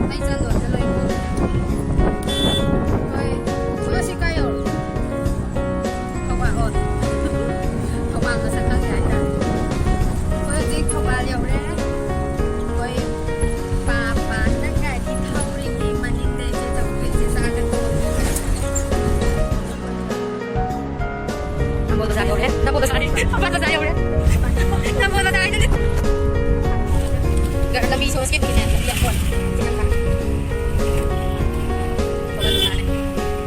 ไม่จะหลุดจะเลยเฮ้ยช่วยชิคายอยู่เขาว่าอดเขาว่ามาสักครั้งใหญ่จังเฮ้ยจริงเขาว่าเร็วเลยเฮ้ยปานั่งไก่ที่เขาเรียกมันยิ่งได้จะเป็นเสียสละกันตัวน้ำโบตัวใจอยู่เลยน้ำโบตัวใจน้ำโบตัวใจอยู่เลยน้ำโบตัวใจอยู่เลยgak lebih so sikit ni dia pun jangan kan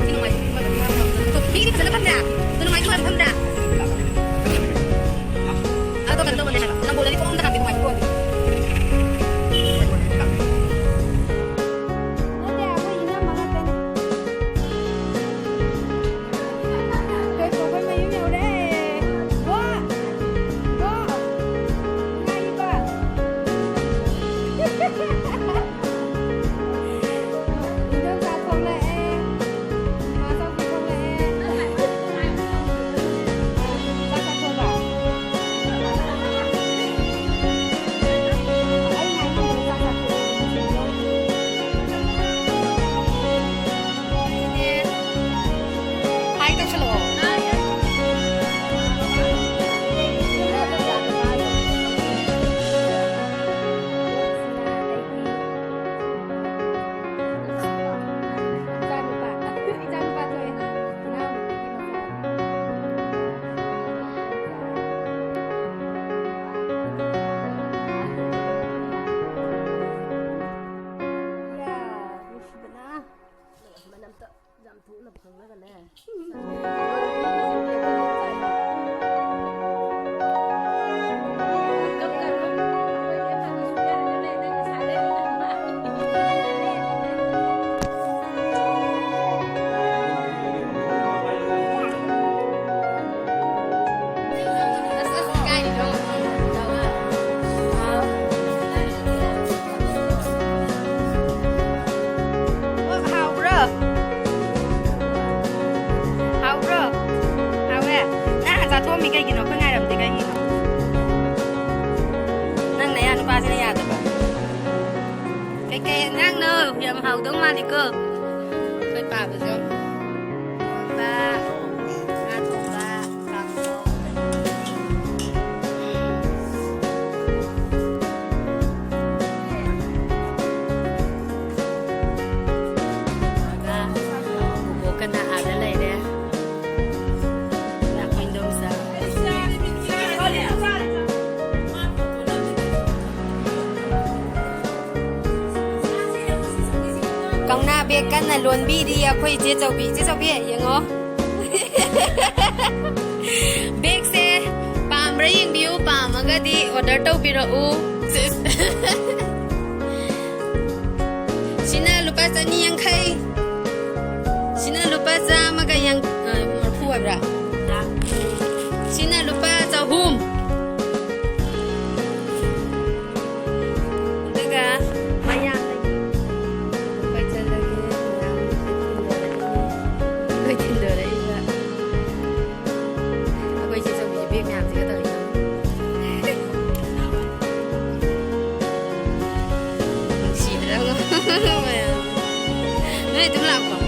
sini mai tu ni kita depan dah tu mai tu depan dah atau kan tu mana nak boleh ni pun tak ambil mai punทั่วมีกันกินเนาะเพื่อนไงเราไม่ได้กันกินเนาะนั่งไหนอ่ะนุปาสิเนี่ยตัวแบบแกนั่งเนอะอย่ามาเห่าต้องมาดิเกิร์เคยป่าไปจ้ะป่าอาถูกป่าบางโตโบกันน่ะอะไรเนี่ยcông na biết cái này luôn bi đi à quay chế châu bi vậy ngó biết xe pam rồi yên biu pam mà cái đi order tàu bi rồi u xin lupa sa ni yang khai xin lupa sa mà cái yang mà phu à bra xin lupa sa hum được à maya Này, chúng làm